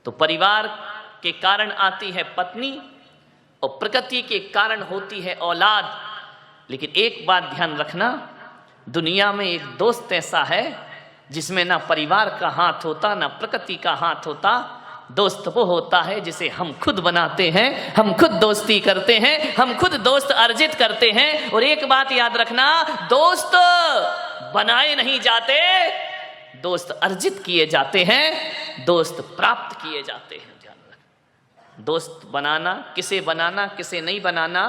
तो परिवार के कारण आती है पत्नी और प्रकृति के कारण होती है औलाद। लेकिन एक बात ध्यान रखना, दुनिया में एक दोस्त ऐसा है जिसमें ना परिवार का हाथ होता ना प्रकृति का हाथ होता। दोस्त वो होता है जिसे हम खुद बनाते हैं, हम खुद दोस्ती करते हैं, हम खुद दोस्त अर्जित करते हैं। और एक बात याद रखना, दोस्त बनाए नहीं जाते, दोस्त अर्जित किए जाते हैं, दोस्त प्राप्त किए जाते हैं। ध्यान रखना, दोस्त बनाना किसे नहीं बनाना,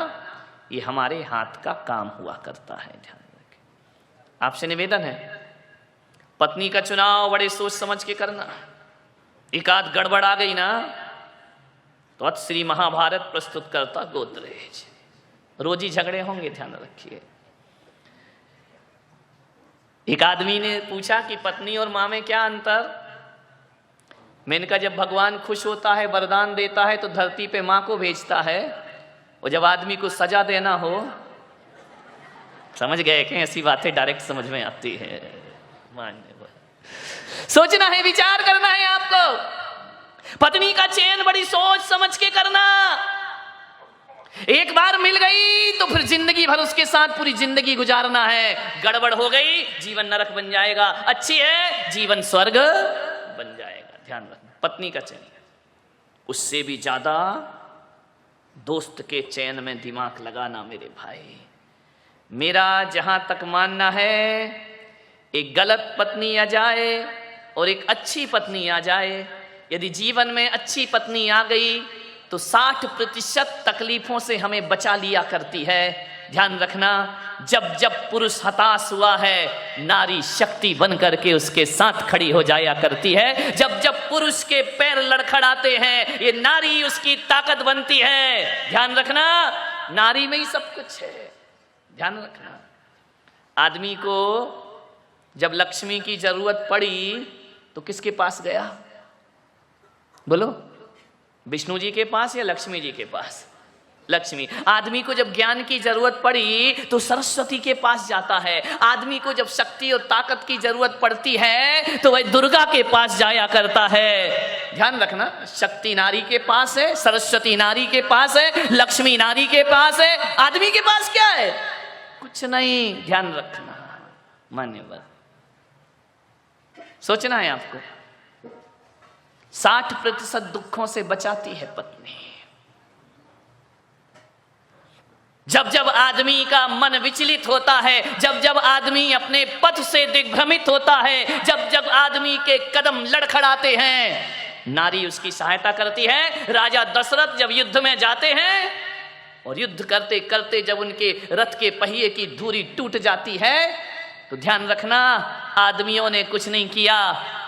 ये हमारे हाथ का काम हुआ करता है। ध्यान रखें। आपसे निवेदन है, पत्नी का चुनाव बड़े सोच समझ के करना। एक आध गड़बड़ आ गई ना तो अत श्री महाभारत प्रस्तुत करता गोदरेज, रोजी झगड़े होंगे। ध्यान रखिए। एक आदमी ने पूछा कि पत्नी और मां में क्या अंतर। मैंने कहा, जब भगवान खुश होता है, वरदान देता है तो धरती पे मां को भेजता है, और जब आदमी को सजा देना हो, समझ गए कि ऐसी बातें डायरेक्ट समझ में आती है। सोचना है, विचार करना है आपको। पत्नी का चयन बड़ी सोच समझ के करना। एक बार मिल गई तो फिर जिंदगी भर उसके साथ पूरी जिंदगी गुजारना है। गड़बड़ हो गई, जीवन नरक बन जाएगा। अच्छी है, जीवन स्वर्ग बन जाएगा। ध्यान रखना, पत्नी का चयन। उससे भी ज्यादा दोस्त के चयन में दिमाग लगाना मेरे भाई। मेरा जहां तक मानना है, एक गलत पत्नी आ जाए और एक अच्छी पत्नी आ जाए, यदि जीवन में अच्छी पत्नी आ गई तो 60% तकलीफों से हमें बचा लिया करती है। ध्यान रखना, जब जब पुरुष हताश हुआ है, नारी शक्ति बन करके उसके साथ खड़ी हो जाया करती है। जब जब पुरुष के पैर लड़खड़ाते हैं, ये नारी उसकी ताकत बनती है। ध्यान रखना, नारी में ही सब कुछ है। ध्यान रखना, आदमी को जब लक्ष्मी की जरूरत पड़ी तो किसके पास गया? बोलो, विष्णु जी के पास या लक्ष्मी जी के पास? लक्ष्मी। आदमी को जब ज्ञान की जरूरत पड़ी तो सरस्वती के पास जाता है। आदमी को जब शक्ति और ताकत की जरूरत पड़ती है तो वह दुर्गा के पास जाया करता है। ध्यान रखना, शक्ति नारी के पास है, सरस्वती नारी के पास है, लक्ष्मी नारी के पास है। आदमी के पास क्या है? कुछ नहीं। ध्यान रखना, मान्यवर। सोचना है आपको, 60% दुखों से बचाती है पत्नी। जब जब आदमी का मन विचलित होता है, जब जब आदमी अपने पथ से दिग्भ्रमित होता है, जब जब आदमी के कदम लड़खड़ाते हैं, नारी उसकी सहायता करती है। राजा दशरथ जब युद्ध में जाते हैं और युद्ध करते करते जब उनके रथ के पहिए की धुरी टूट जाती है तो ध्यान रखना, आदमियों ने कुछ नहीं किया,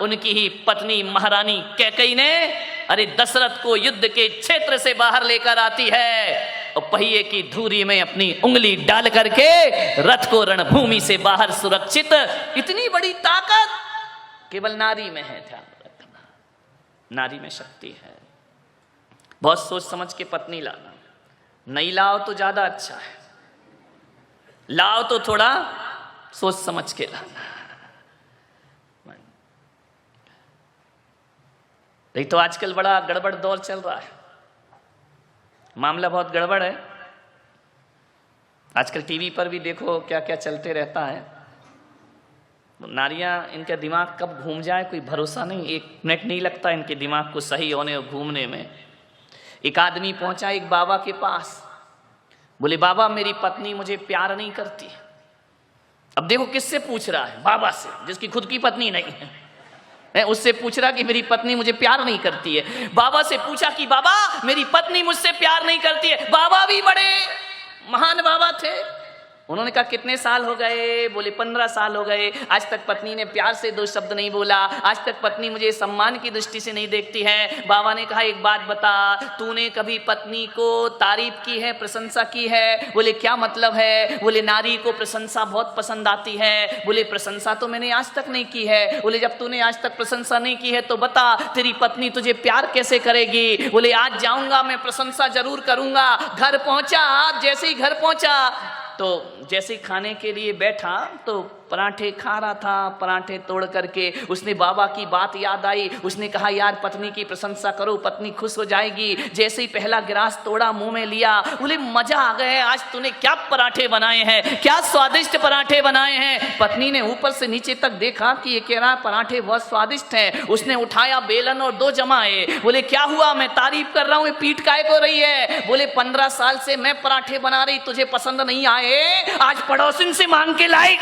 उनकी ही पत्नी महारानी कैकेयी ने अरे दशरथ को युद्ध के क्षेत्र से बाहर लेकर आती है और पहिए की धुरी में अपनी उंगली डाल करके रथ को रणभूमि से बाहर सुरक्षित। इतनी बड़ी ताकत केवल नारी में है। ध्यान रखना, नारी में शक्ति है। बहुत सोच समझ के पत्नी लाना। नहीं लाओ तो ज्यादा अच्छा है, लाओ तो थोड़ा सोच समझ के लाना। नहीं तो आजकल बड़ा गड़बड़ दौर चल रहा है, मामला बहुत गड़बड़ है। आजकल टीवी पर भी देखो क्या क्या चलते रहता है। नारियां, इनका दिमाग कब घूम जाए कोई भरोसा नहीं। 1 मिनट नहीं लगता इनके दिमाग को सही होने और घूमने में। एक आदमी पहुंचा एक बाबा के पास, बोले बाबा मेरी पत्नी मुझे प्यार नहीं करती। अब देखो किससे पूछ रहा है? बाबा से, जिसकी खुद की पत्नी नहीं है। उससे पूछ रहा कि मेरी पत्नी मुझे प्यार नहीं करती है। बाबा से पूछा कि बाबा मेरी पत्नी मुझसे प्यार नहीं करती है। बाबा भी बड़े महान बाबा थे। उन्होंने कहा कितने साल हो गए? बोले 15 साल हो गए। आज तक पत्नी ने प्यार से 2 शब्द नहीं बोला। आज तक पत्नी मुझे सम्मान की दृष्टि से नहीं देखती है। बाबा ने कहा एक बात बता, तूने कभी पत्नी को तारीफ की है, प्रशंसा की है? बोले क्या मतलब है? बोले नारी को प्रशंसा बहुत पसंद आती है। बोले प्रशंसा तो मैंने आज तक नहीं की है। बोले जब तूने आज तक प्रशंसा नहीं की है तो बता तेरी पत्नी तुझे प्यार कैसे करेगी? बोले आज जाऊंगा मैं, प्रशंसा जरूर करूंगा। घर पहुंचा, जैसे ही घर पहुंचा तो जैसे ही खाने के लिए बैठा तो पराठे खा रहा था, पराठे तोड़ करके उसने बाबा की बात याद आई। उसने कहा यार पत्नी की प्रशंसा करो, पत्नी खुश हो जाएगी। जैसे ही पहला गिलास तोड़ा, मुंह में लिया, बोले मजा आ गया, आज तूने क्या पराठे बनाए हैं, क्या स्वादिष्ट पराठे बनाए हैं। पत्नी ने ऊपर से नीचे तक देखा कि ये कह रहा पराठे बहुत स्वादिष्ट हैं। उसने उठाया बेलन और 2 जमाए। बोले क्या हुआ, मैं तारीफ कर रहा हूं, पीठ काय को रही है। बोले 15 साल से मैं पराठे बना रही, तुझे पसंद नहीं आए, आज पड़ोसिन से मांग के लाई।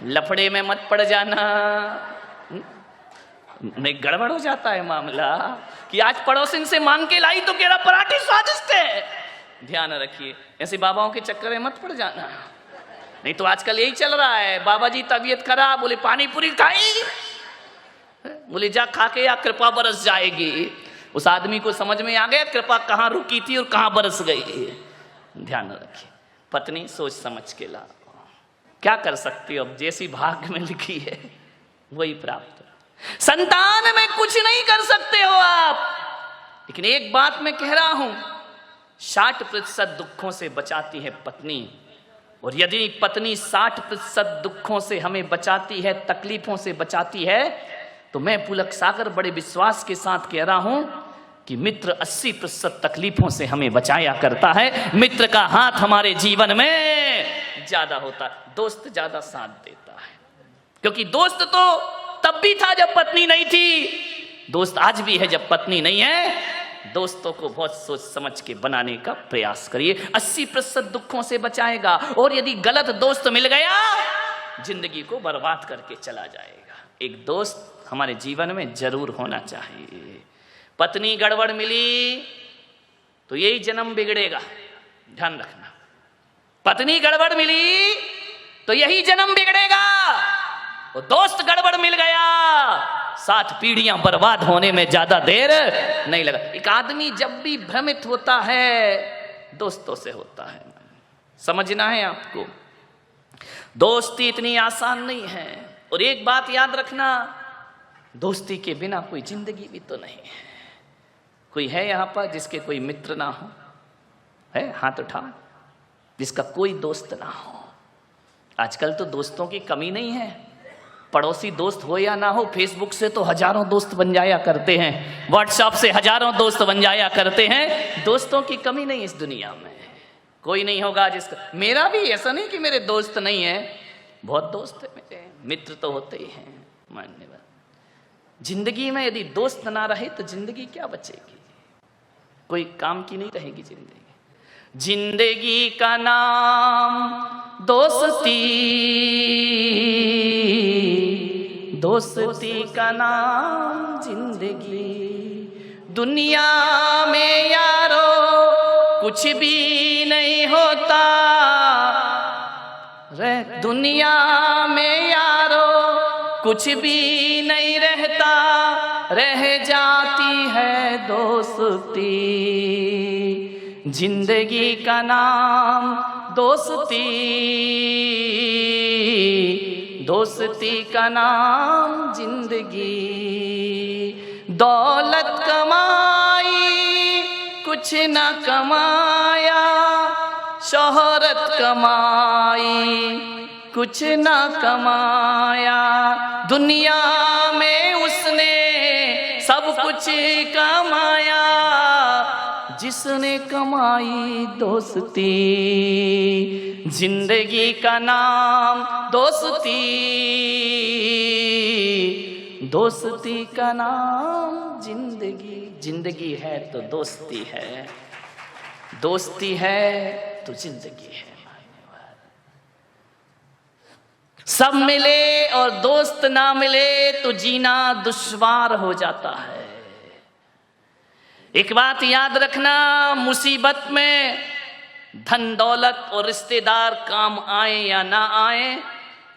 लफड़े में मत पड़ जाना, नहीं गड़बड़ हो जाता है मामला कि आज पड़ोसिन से मांग के लाई तो कह रहा पराठे स्वादिष्ट है। ध्यान रखिए, ऐसे बाबाओं के चक्कर में मत पड़ जाना, नहीं तो आजकल यही चल रहा है। बाबा जी तबीयत खराब, बोले पानी पूरी खाई, बोले जा खा के या कृपा बरस जाएगी। उस आदमी को समझ में आ गया कृपा कहाँ रुकी थी और कहाँ बरस गई। ध्यान रखिए, पत्नी सोच समझ के ला, क्या कर सकती हो, अब जैसी भाग्य में लिखी है वही प्राप्त। संतान में कुछ नहीं कर सकते हो आप, लेकिन एक बात मैं कह रहा हूं, 60% दुखों से बचाती है पत्नी। और यदि पत्नी 60% दुखों से हमें बचाती है, तकलीफों से बचाती है, तो मैं पुलक सागर बड़े विश्वास के साथ कह रहा हूं कि मित्र 80% तकलीफों से हमें बचाया करता है। मित्र का हाथ हमारे जीवन में ज्यादा होता है, दोस्त ज्यादा साथ देता है। क्योंकि दोस्त तो तब भी था जब पत्नी नहीं थी, दोस्त आज भी है जब पत्नी नहीं है। दोस्तों को बहुत सोच समझ के बनाने का प्रयास करिए, 80% दुखों से बचाएगा। और यदि गलत दोस्त मिल गया, जिंदगी को बर्बाद करके चला जाएगा। एक दोस्त हमारे जीवन में जरूर होना चाहिए। पत्नी गड़बड़ मिली तो यही जन्म बिगड़ेगा, ध्यान रखना। पत्नी गड़बड़ मिली तो यही जन्म बिगड़ेगा, और दोस्त गड़बड़ मिल गया, 7 पीढ़ियां बर्बाद होने में ज्यादा देर नहीं लगा। एक आदमी जब भी भ्रमित होता है, दोस्तों से होता है। समझना है आपको, दोस्ती इतनी आसान नहीं है। और एक बात याद रखना, दोस्ती के बिना कोई जिंदगी भी तो नहीं है। कोई है यहां पर जिसके कोई मित्र ना हो? है? हाथ उठा, जिसका कोई दोस्त ना हो। आजकल तो दोस्तों की कमी नहीं है, पड़ोसी दोस्त हो या ना हो, फेसबुक से तो हजारों दोस्त बन जाया करते हैं, व्हाट्सएप से हजारों दोस्त बन जाया करते हैं। दोस्तों की कमी नहीं इस दुनिया में, कोई नहीं होगा जिसका। मेरा भी ऐसा नहीं कि मेरे दोस्त नहीं है, बहुत दोस्त है मेरे, मित्र तो होते ही हैं, मानने वाले। जिंदगी में यदि दोस्त ना रहे तो जिंदगी क्या बचेगी, कोई काम की नहीं रहेगी जिंदगी। जिंदगी का नाम दोस्ती, दोस्ती का नाम जिंदगी। दुनिया में यारो कुछ भी नहीं होता रे, दुनिया में यारो कुछ भी नहीं रहता, रह जाती है दोस्ती। जिंदगी का नाम दोस्ती, दोस्ती का नाम जिंदगी। दौलत कमाई कुछ न कमाया, शोहरत कमाई कुछ न कमाया, दुनिया में उसने सब कुछ कमाया, जिसने कमाई दोस्ती। जिंदगी का नाम दोस्ती, दोस्ती का नाम जिंदगी। जिंदगी है तो दोस्ती है, दोस्ती है तो जिंदगी है। सब मिले और दोस्त ना मिले तो जीना दुश्वार हो जाता है। एक बात याद रखना, मुसीबत में धन दौलत और रिश्तेदार काम आए या ना आए,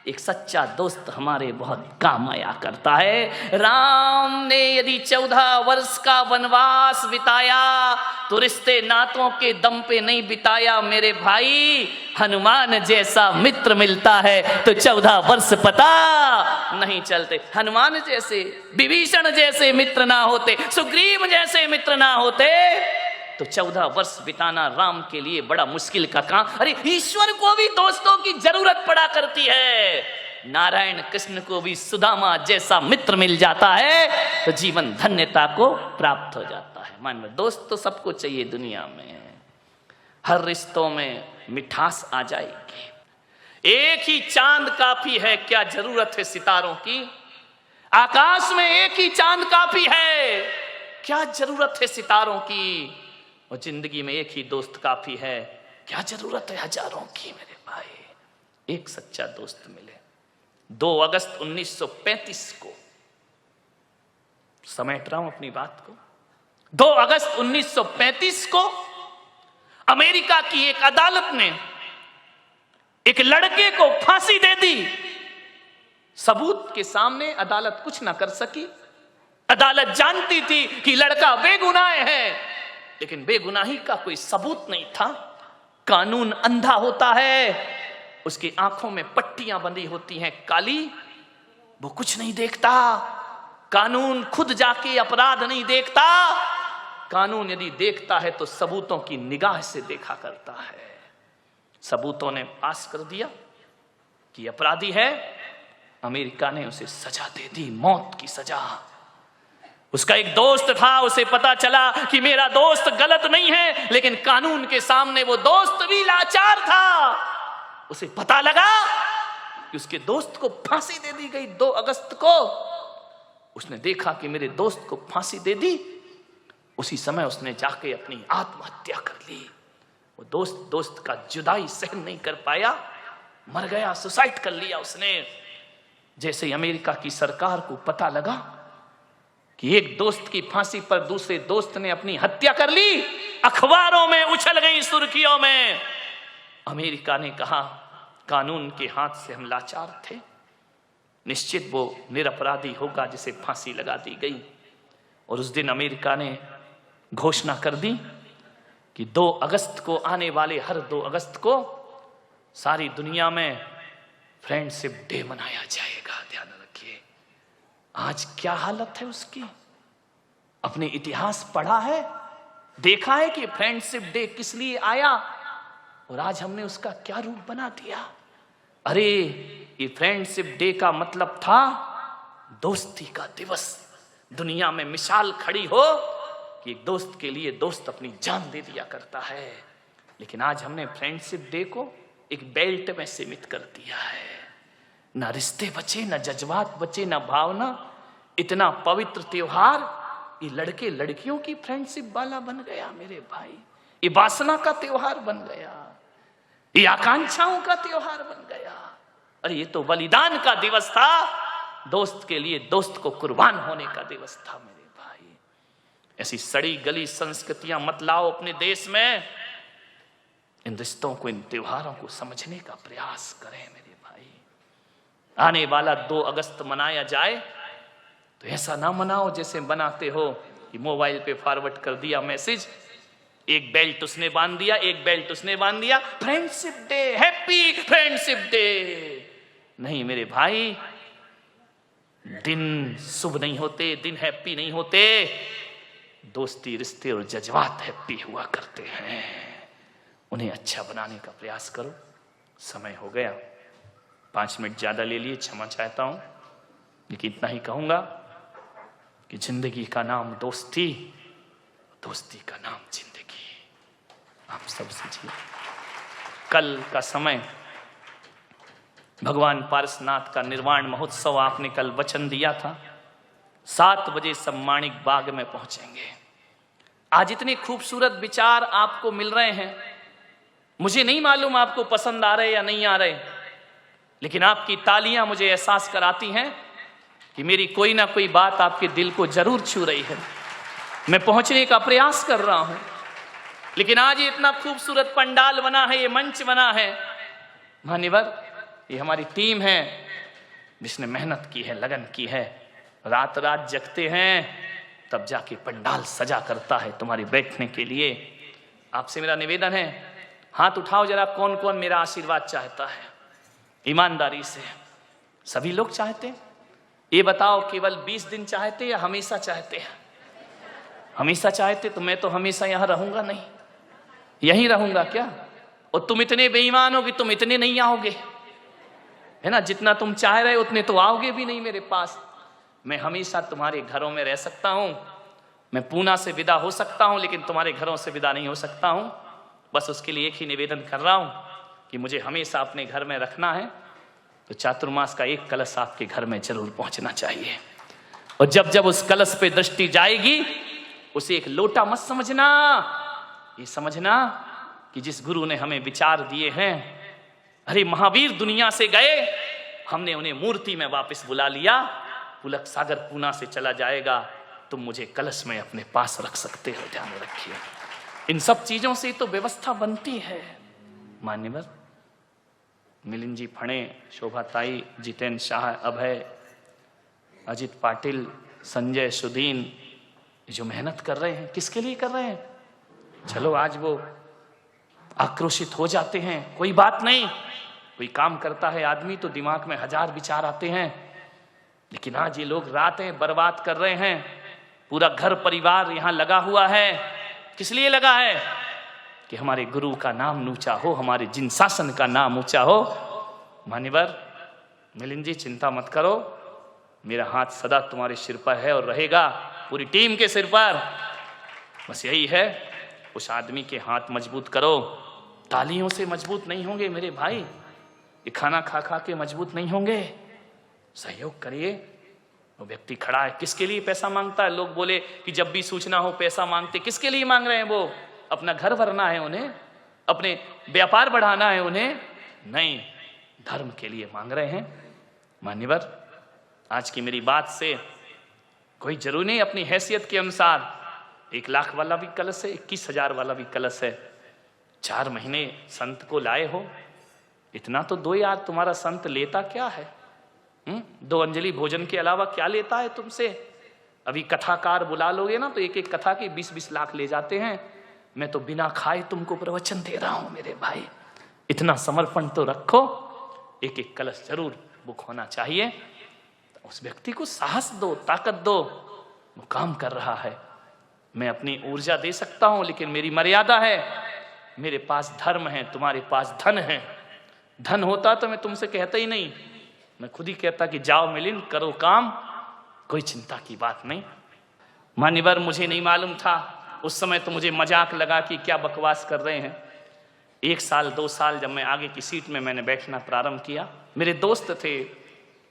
एक सच्चा दोस्त हमारे बहुत काम आया करता है। राम ने यदि 14 वर्ष का वनवास बिताया तो रिश्ते नातों के दम पे नहीं बिताया मेरे भाई। हनुमान जैसा मित्र मिलता है तो 14 वर्ष पता नहीं चलते। हनुमान जैसे, विभीषण जैसे मित्र ना होते, सुग्रीव जैसे मित्र ना होते तो 14 वर्ष बिताना राम के लिए बड़ा मुश्किल का काम। अरे ईश्वर को भी दोस्तों की जरूरत पड़ा करती है। नारायण कृष्ण को भी सुदामा जैसा मित्र मिल जाता है तो जीवन धन्यता को प्राप्त हो जाता है। मान लो दोस्त तो सबको चाहिए दुनिया में, हर रिश्तों में मिठास आ जाएगी। एक ही चांद काफी है, क्या जरूरत है सितारों की। आकाश में एक ही चांद काफी है, क्या जरूरत है सितारों की। और जिंदगी में एक ही दोस्त काफी है, क्या जरूरत है हजारों की। मेरे भाई एक सच्चा दोस्त मिले। 2 अगस्त 1935 को, समेट रहा हूं अपनी बात को, 2 अगस्त 1935 को अमेरिका की एक अदालत ने एक लड़के को फांसी दे दी। सबूत के सामने अदालत कुछ ना कर सकी। अदालत जानती थी कि लड़का बेगुनाह है, लेकिन बेगुनाही का कोई सबूत नहीं था। कानून अंधा होता है, उसकी आंखों में पट्टियां बंधी होती हैं काली, वो कुछ नहीं देखता। कानून खुद जाके अपराध नहीं देखता, कानून यदि देखता है तो सबूतों की निगाह से देखा करता है। सबूतों ने पास कर दिया कि अपराधी है। अमेरिका ने उसे सजा दे दी, मौत की सजा। उसका एक दोस्त था, उसे पता चला कि मेरा दोस्त गलत नहीं है, लेकिन कानून के सामने वो दोस्त भी लाचार था। उसे पता लगा कि उसके दोस्त को फांसी दे दी गई 2 अगस्त को। उसने देखा कि मेरे दोस्त को फांसी दे दी, उसी समय उसने जाके अपनी आत्महत्या कर ली। वो दोस्त का जुदाई सहन नहीं कर पाया, मर गया, सुसाइड कर लिया उसने। जैसे ही अमेरिका की सरकार को पता लगा कि एक दोस्त की फांसी पर दूसरे दोस्त ने अपनी हत्या कर ली, अखबारों में उछल गई सुर्खियों में। अमेरिका ने कहा कानून के हाथ से हम लाचार थे, निश्चित वो निरपराधी होगा जिसे फांसी लगा दी गई। और उस दिन अमेरिका ने घोषणा कर दी कि 2 अगस्त को, आने वाले हर 2 अगस्त को सारी दुनिया में फ्रेंडशिप डे मनाया जाएगा। ध्यान रखिए आज क्या हालत है उसकी। अपने इतिहास पढ़ा है, देखा है कि फ्रेंडशिप डे किस लिए आया, और आज हमने उसका क्या रूप बना दिया। अरे ये फ्रेंडशिप डे का मतलब था दोस्ती का दिवस। दुनिया में मिसाल खड़ी हो कि एक दोस्त के लिए दोस्त अपनी जान दे दिया करता है, लेकिन आज हमने फ्रेंडशिप डे को एक बेल्ट में सीमित कर दिया है। ना रिश्ते बचे, ना जज्बात बचे, ना भावना। इतना पवित्र त्योहार ये लड़के लड़कियों की फ्रेंडशिप वाला बन गया मेरे भाई। ये वासना का त्योहार बन गया, ये आकांक्षाओं का त्योहार बन गया। अरे ये तो बलिदान का दिवस था, दोस्त के लिए दोस्त को कुर्बान होने का दिवस था मेरे भाई। ऐसी सड़ी गली संस्कृतियां मत लाओ अपने देश में। इन रिश्तों को, इन त्योहारों को समझने का प्रयास करें मेरे भाई। आने वाला 2 अगस्त मनाया जाए तो ऐसा ना मनाओ जैसे बनाते हो कि मोबाइल पे फॉरवर्ड कर दिया मैसेज, एक बेल्ट उसने बांध दिया, एक बेल्ट उसने बांध दिया, friendship day, happy friendship day. नहीं मेरे भाई, दिन शुभ नहीं होते, दिन हैप्पी नहीं होते। दोस्ती, रिश्ते और जज्बात हैप्पी हुआ करते हैं। उन्हें अच्छा बनाने का प्रयास करो। समय हो गया, 5 मिनट ज्यादा ले लिए, क्षमा चाहता हूं, लेकिन इतना ही कहूंगा कि जिंदगी का नाम दोस्ती, दोस्ती का नाम जिंदगी। आप सब सीखिए। कल का समय भगवान पारसनाथ का निर्वाण महोत्सव, आपने कल वचन दिया था 7 बजे सब माणिक बाग में पहुंचेंगे। आज इतने खूबसूरत विचार आपको मिल रहे हैं, मुझे नहीं मालूम आपको पसंद आ रहे या नहीं आ रहे, लेकिन आपकी तालियां मुझे एहसास कराती हैं कि मेरी कोई ना कोई बात आपके दिल को जरूर छू रही है। मैं पहुंचने का प्रयास कर रहा हूं, लेकिन आज ये इतना खूबसूरत पंडाल बना है, ये मंच बना है। मान्यवर, ये हमारी टीम है जिसने मेहनत की है, लगन की है, रात रात जगते हैं तब जाके पंडाल सजा करता है तुम्हारे बैठने के लिए। आपसे मेरा निवेदन है, हाथ उठाओ जरा, कौन कौन मेरा आशीर्वाद चाहता है ईमानदारी से। सभी लोग चाहते हैं? ये बताओ केवल 20 दिन चाहते या हमेशा चाहते हैं? हमेशा चाहते तो मैं तो हमेशा यहां रहूंगा नहीं, यहीं रहूंगा क्या? और तुम इतने बेईमान हो कि तुम इतने नहीं आओगे, है ना? जितना तुम चाह रहे उतने तो आओगे भी नहीं मेरे पास। मैं हमेशा तुम्हारे घरों में रह सकता हूं, मैं पूना से विदा हो सकता हूं, लेकिन तुम्हारे घरों से विदा नहीं हो सकता हूं। बस उसके लिए एक ही निवेदन कर रहा हूं कि मुझे हमेशा अपने घर में रखना है, तो चातुर्मास का एक कलश आपके घर में जरूर पहुंचना चाहिए। और जब जब उस कलश पे दृष्टि जाएगी, उसे एक लोटा मत समझना, ये समझना कि जिस गुरु ने हमें विचार दिए हैं, अरे महावीर दुनिया से गए, हमने उन्हें मूर्ति में वापस बुला लिया, पुलक सागर पूना से चला जाएगा, तुम मुझे कलश में अपने पास रख सकते हो, ध्यान रखिए। इन सब चीजों से तो व्यवस्था बनती है। मान्यवर मिलिंद जी फणे, शोभा ताई, जितेंद्र शाह, अभय, अजित पाटिल, संजय, सुदीन, जो मेहनत कर रहे हैं, किसके लिए कर रहे हैं? चलो आज वो आक्रोशित हो जाते हैं, कोई बात नहीं, कोई काम करता है आदमी तो दिमाग में हजार विचार आते हैं, लेकिन आज ये लोग रातें बर्बाद कर रहे हैं, पूरा घर परिवार यहां लगा हुआ है। किस लिए लगा है? कि हमारे गुरु का नाम ऊंचा हो, हमारे जिन शासन का नाम ऊंचा हो। मान्यवर मिलिंद जी चिंता मत करो, मेरा हाथ सदा तुम्हारे सिर पर है और रहेगा, पूरी टीम के सिर पर। बस यही है, उस आदमी के हाथ मजबूत करो। तालियों से मजबूत नहीं होंगे मेरे भाई, ये खाना खा खा के मजबूत नहीं होंगे। सहयोग करिए। वो व्यक्ति खड़ा है, किसके लिए पैसा मांगता है? लोग बोले कि जब भी सूचना हो पैसा मांगते, किसके लिए मांग रहे हैं? वो अपना घर भरना है उन्हें, अपने व्यापार बढ़ाना है उन्हें? नहीं, धर्म के लिए मांग रहे हैं। मान्यवर आज की मेरी बात से कोई जरूरी नहीं, अपनी हैसियत के अनुसार 1 लाख वाला भी कलश है, 21,000 वाला भी कलश है। 4 महीने संत को लाए हो, इतना तो दो यार, तुम्हारा संत लेता क्या है? 2 अंजलि भोजन के अलावा क्या लेता है तुमसे? अभी कथाकार बुला लोगे ना तो एक एक कथा के 20-20 लाख ले जाते हैं। मैं तो बिना खाए तुमको प्रवचन दे रहा हूं मेरे भाई, इतना समर्पण तो रखो। एक एक कलश जरूर बुक होना चाहिए। उस व्यक्ति को साहस दो, ताकत दो, वो काम कर रहा है। मैं अपनी ऊर्जा दे सकता हूं, लेकिन मेरी मर्यादा है। मेरे पास धर्म है, तुम्हारे पास धन है। धन होता तो मैं तुमसे कहता ही नहीं, मैं खुद ही कहता कि जाओ मिलिंद करो काम, कोई चिंता की बात नहीं। मान्यवर मुझे नहीं मालूम था उस समय, तो मुझे मजाक लगा कि क्या बकवास कर रहे हैं। 1 साल 2 साल जब मैं आगे की सीट में मैंने बैठना प्रारंभ किया, मेरे दोस्त थे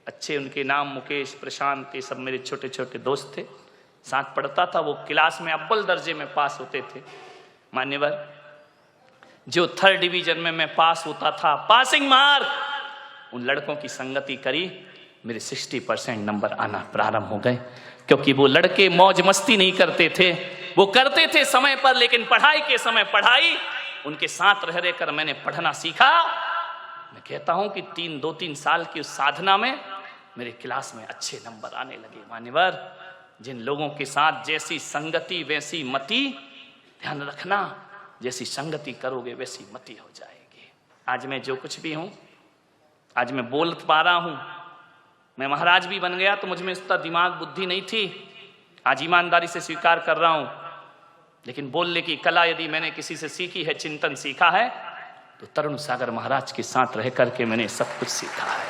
अच्छे, उनके नाम मुकेश, प्रशांत, ये सब मेरे छोटे छोटे दोस्त थे, साथ पढ़ता था। वो क्लास में अव्वल दर्जे में पास होते थे। मान्यवर जो 3rd डिवीजन में मैं पास होता था, पासिंग मार्क, उन लड़कों की संगति करी, मेरे 60% नंबर आना प्रारंभ हो गए। क्योंकि वो लड़के मौज मस्ती नहीं करते थे, वो करते थे समय पर, लेकिन पढ़ाई के समय पढ़ाई। उनके साथ रह रहकर मैंने पढ़ना सीखा। मैं कहता हूं कि 2-3 साल की उस साधना में मेरे क्लास में अच्छे नंबर आने लगे। मान्यवर जिन लोगों के साथ जैसी संगति वैसी मति, ध्यान रखना, जैसी संगति करोगे वैसी मति हो जाएगी। आज मैं जो कुछ भी हूं, आज मैं बोल पा रहा हूं, मैं महाराज भी बन गया तो मुझ में इतना दिमाग बुद्धि नहीं थी। आज ईमानदारी से स्वीकार कर रहा हूं, लेकिन बोलने की कला यदि मैंने किसी से सीखी है, चिंतन सीखा है, तो तरुण सागर महाराज के साथ रह करके मैंने सब कुछ सीखा है।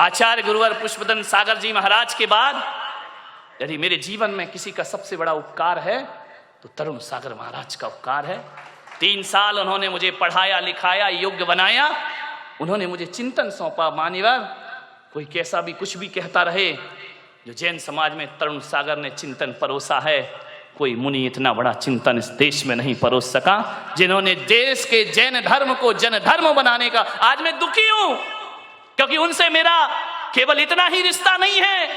आचार्य गुरुवर पुष्पदन सागर जी महाराज के बाद यदि मेरे जीवन में किसी का सबसे बड़ा उपकार है तो तरुण सागर महाराज का उपकार है। 3 साल उन्होंने मुझे पढ़ाया लिखाया, योग्य बनाया, उन्होंने मुझे चिंतन सौंपा। मान्यवर कोई कैसा भी कुछ भी कहता रहे, जो जैन समाज में तरुण सागर ने चिंतन परोसा है, कोई मुनि इतना बड़ा चिंतन इस देश में नहीं परोस सका, जिन्होंने देश के जैन धर्म को जन धर्म बनाने का। आज मैं दुखी हूं क्योंकि उनसे मेरा केवल इतना ही रिश्ता नहीं है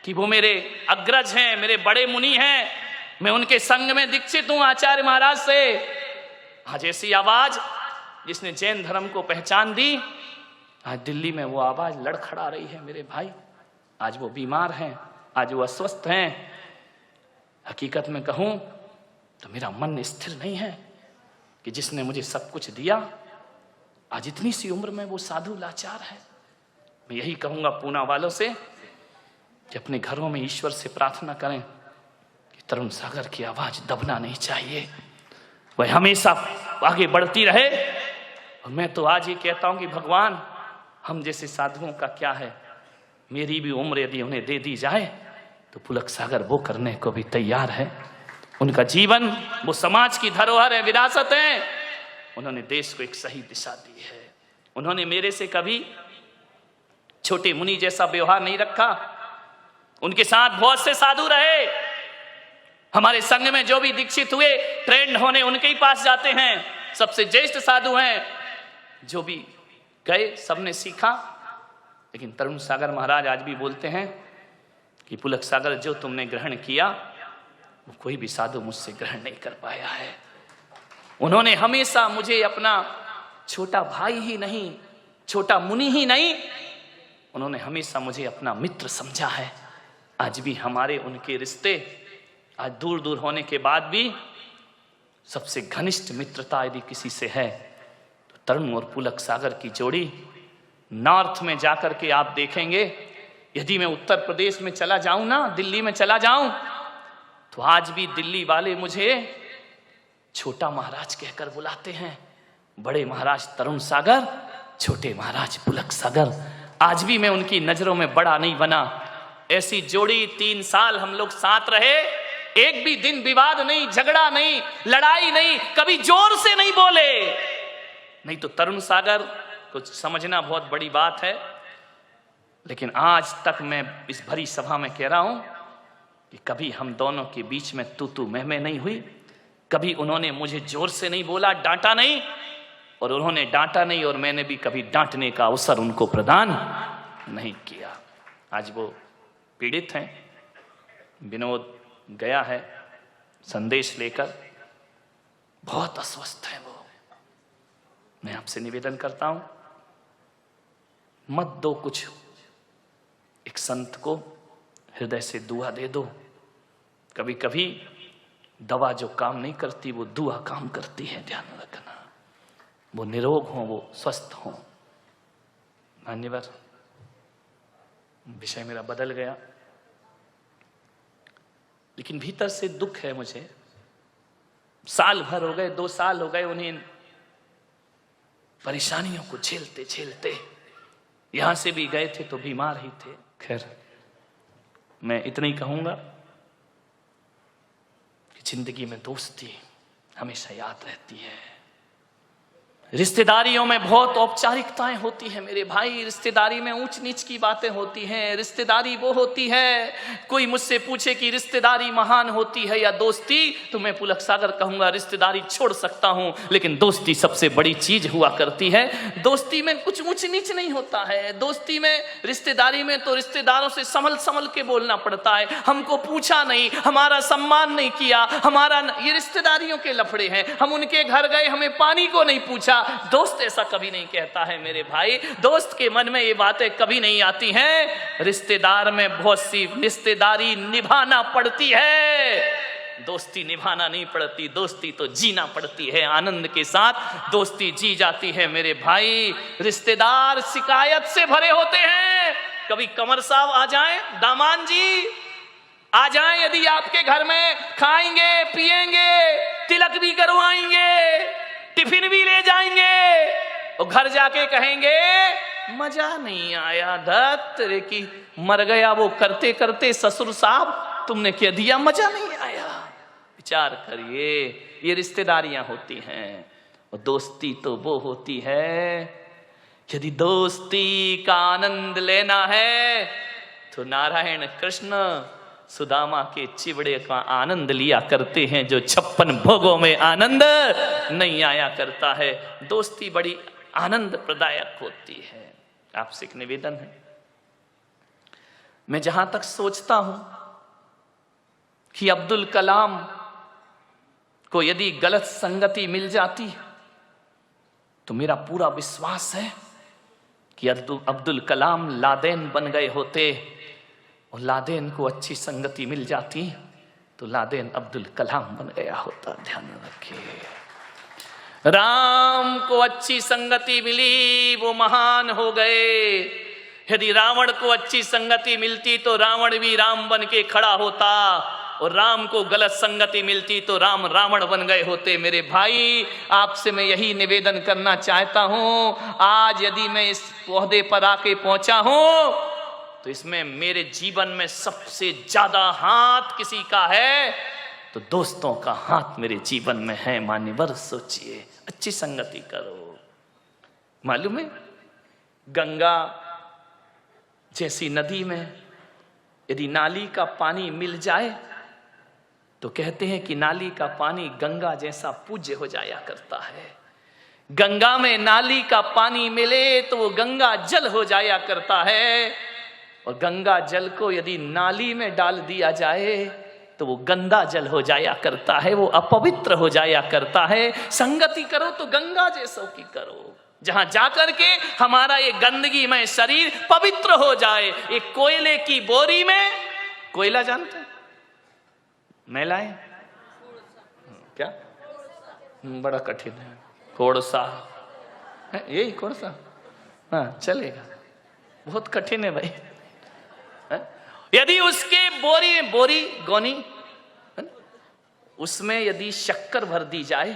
कि वो मेरे अग्रज हैं, मेरे बड़े मुनि हैं, मैं उनके संग में दीक्षित हूं आचार्य महाराज से। आज ऐसी आवाज जिसने जैन धर्म को पहचान दी, आज दिल्ली में वो आवाज लड़खड़ा रही है मेरे भाई। आज वो बीमार हैं, आज वो अस्वस्थ हैं। हकीकत में कहूं तो मेरा मन स्थिर नहीं है कि जिसने मुझे सब कुछ दिया, आज इतनी सी उम्र में वो साधु लाचार है। मैं यही कहूंगा पूना वालों से कि अपने घरों में ईश्वर से प्रार्थना करें कि तरुण सागर की आवाज दबना नहीं चाहिए, वह हमेशा आगे बढ़ती रहे। और मैं तो आज ये कहता हूं कि भगवान, हम जैसे साधुओं का क्या है, मेरी भी उम्र यदि उन्हें दे दी जाए तो पुलक सागर वो करने को भी तैयार है। उनका जीवन वो समाज की धरोहर है, विरासत है। उन्होंने देश को एक सही दिशा दी है। उन्होंने मेरे से कभी छोटे मुनि जैसा व्यवहार नहीं रखा। उनके साथ बहुत से साधु रहे। हमारे संघ में जो भी दीक्षित हुए, ट्रेंड होने उनके ही पास जाते हैं। सबसे ज्येष्ठ साधु हैं, जो भी गए सबने सीखा। लेकिन तरुण सागर महाराज आज भी बोलते हैं कि पुलक सागर, जो तुमने ग्रहण किया वो कोई भी साधु मुझसे ग्रहण नहीं कर पाया है। उन्होंने हमेशा मुझे अपना छोटा भाई ही नहीं, छोटा मुनि ही नहीं, उन्होंने हमेशा मुझे अपना मित्र समझा है। आज भी हमारे उनके रिश्ते आज दूर दूर होने के बाद भी सबसे घनिष्ठ मित्रता यदि किसी से है तो तरुण और पुलक सागर की जोड़ी। नॉर्थ में जाकर के आप देखेंगे, यदि मैं उत्तर प्रदेश में चला जाऊं ना, दिल्ली में चला जाऊं, तो आज भी दिल्ली वाले मुझे छोटा महाराज कहकर बुलाते हैं। बड़े महाराज तरुण सागर, छोटे महाराज पुलक सागर। आज भी मैं उनकी नजरों में बड़ा नहीं बना। ऐसी जोड़ी 3 साल हम लोग साथ रहे, एक भी दिन विवाद नहीं, झगड़ा नहीं, लड़ाई नहीं, कभी जोर से नहीं बोले। नहीं तो तरुण सागर को समझना बहुत बड़ी बात है। लेकिन आज तक मैं इस भरी सभा में कह रहा हूं कि कभी हम दोनों के बीच में तू मैं नहीं हुई। कभी उन्होंने मुझे जोर से नहीं बोला, डांटा नहीं, और उन्होंने डांटा नहीं और मैंने भी कभी डांटने का अवसर उनको प्रदान नहीं किया। आज वो पीड़ित हैं। विनोद गया है संदेश लेकर, बहुत अस्वस्थ है वो। मैं आपसे निवेदन करता हूं, मत दो कुछ, एक संत को हृदय से दुआ दे दो। कभी कभी दवा जो काम नहीं करती वो दुआ काम करती है, ध्यान रखना। वो निरोग हो, वो स्वस्थ हो। मान्यवर, विषय मेरा बदल गया, लेकिन भीतर से दुख है मुझे। साल भर हो गए, 2 साल हो गए उन्हें परेशानियों को झेलते झेलते। यहां से भी गए थे तो बीमार ही थे। खैर, मैं इतना ही कहूंगा कि जिंदगी में दोस्ती हमेशा याद रहती है। रिश्तेदारियों में बहुत औपचारिकताएं होती हैं मेरे भाई। रिश्तेदारी में ऊंच नीच की बातें होती हैं। रिश्तेदारी वो होती है, कोई मुझसे पूछे कि रिश्तेदारी महान होती है या दोस्ती, तो मैं पुलक सागर कहूंगा रिश्तेदारी छोड़ सकता हूं, लेकिन दोस्ती सबसे बड़ी चीज हुआ करती है। दोस्ती में कुछ ऊंच नीच नहीं होता है। दोस्ती में, रिश्तेदारी में तो रिश्तेदारों से संभल संभल के बोलना पड़ता है। हमको पूछा नहीं, हमारा सम्मान नहीं किया, हमारा, ये रिश्तेदारियों के लफड़े हैं। हम उनके घर गए, हमें पानी को नहीं पूछा। दोस्त ऐसा कभी नहीं कहता है मेरे भाई। दोस्त के मन में ये बातें कभी नहीं आती हैं। रिश्तेदार में बहुत सी रिश्तेदारी निभाना पड़ती है, दोस्ती निभाना नहीं पड़ती। दोस्ती तो जीना पड़ती है, आनंद के साथ दोस्ती जी जाती है मेरे भाई। रिश्तेदार शिकायत से भरे होते हैं। कभी कंवर साहब आ जाएं, दामान जी आ जाएं, यदि आपके घर में खाएंगे पिएंगे, तिलक भी करवाएंगे, टिफिन भी ले जाएंगे, और घर जाके कहेंगे मजा नहीं आया, धत रे की मर गया वो करते करते ससुर साहब, तुमने क्या दिया, मजा नहीं आया। विचार करिए, ये रिश्तेदारियां होती हैं। और दोस्ती तो वो होती है, यदि दोस्ती का आनंद लेना है तो नारायण कृष्ण सुदामा के चिवड़े का आनंद लिया करते हैं, जो 56 भोगों में आनंद नहीं आया करता है। दोस्ती बड़ी आनंद प्रदायक होती है। आपसे एक निवेदन है, मैं जहां तक सोचता हूं कि अब्दुल कलाम को यदि गलत संगति मिल जाती तो मेरा पूरा विश्वास है कि अब्दुल कलाम लादेन बन गए होते, और लादेन को अच्छी संगति मिल जाती तो लादेन अब्दुल कलाम बन गया होता। ध्यान रखिए, राम को अच्छी संगति मिली, वो महान हो गए। यदि रावण को अच्छी संगति मिलती तो रावण भी राम बन के खड़ा होता। और राम को गलत संगति मिलती तो राम रावण बन गए होते। मेरे भाई, आपसे मैं यही निवेदन करना चाहता हूं, आज यदि मैं इस ओहदे पर आके पहुंचा हूं तो इसमें मेरे जीवन में सबसे ज्यादा हाथ किसी का है तो दोस्तों का हाथ मेरे जीवन में है। मान्यवर, सोचिए, अच्छी संगति करो। मालूम है, गंगा जैसी नदी में यदि नाली का पानी मिल जाए तो कहते हैं कि नाली का पानी गंगा जैसा पूज्य हो जाया करता है। गंगा में नाली का पानी मिले तो वो गंगा जल हो जाया करता है, और गंगा जल को यदि नाली में डाल दिया जाए तो वो गंदा जल हो जाया करता है, वो अपवित्र हो जाया करता है। संगति करो तो गंगा जैसों की करो, जहां जाकर के हमारा ये गंदगी में शरीर पवित्र हो जाए। एक कोयले की बोरी में, कोयला जानते हैं, मैलाएं क्या, बड़ा कठिन है, कोड़सा है, यही कोड़सा, हाँ चलेगा, बहुत कठिन है भाई। यदि उसके बोरी गोनी उसमें यदि शक्कर भर दी जाए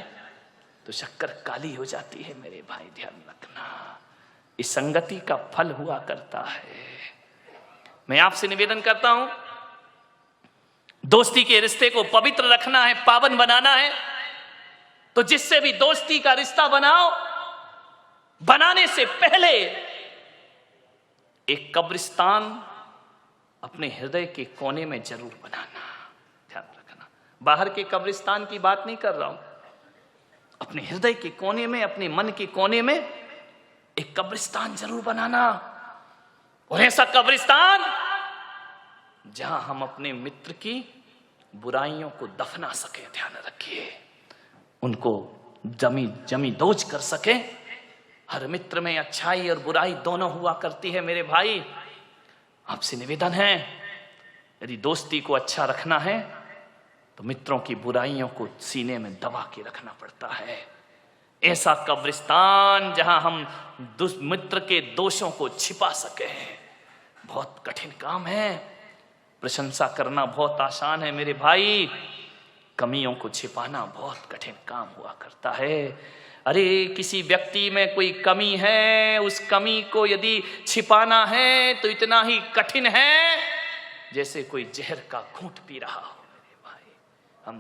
तो शक्कर काली हो जाती है। मेरे भाई ध्यान रखना, इस संगति का फल हुआ करता है। मैं आपसे निवेदन करता हूं, दोस्ती के रिश्ते को पवित्र रखना है, पावन बनाना है, तो जिससे भी दोस्ती का रिश्ता बनाओ, बनाने से पहले एक कब्रिस्तान अपने हृदय के कोने में जरूर बनाना। ध्यान रखना, बाहर के कब्रिस्तान की बात नहीं कर रहा हूं, अपने हृदय के कोने में, अपने मन के कोने में एक कब्रिस्तान जरूर बनाना। और ऐसा कब्रिस्तान जहां हम अपने मित्र की बुराइयों को दफना सके। ध्यान रखिए, उनको जमी दोज कर सके। हर मित्र में अच्छाई और बुराई दोनों हुआ करती है। मेरे भाई, आपसे निवेदन है, यदि दोस्ती को अच्छा रखना है तो मित्रों की बुराइयों को सीने में दबा के रखना पड़ता है। ऐसा कब्रिस्तान जहां हम मित्र के दोषों को छिपा सके, बहुत कठिन काम है। प्रशंसा करना बहुत आसान है मेरे भाई, कमियों को छिपाना बहुत कठिन काम हुआ करता है। अरे किसी व्यक्ति में कोई कमी है, उस कमी को यदि छिपाना है तो इतना ही कठिन है जैसे कोई जहर का घूंट पी रहा हो।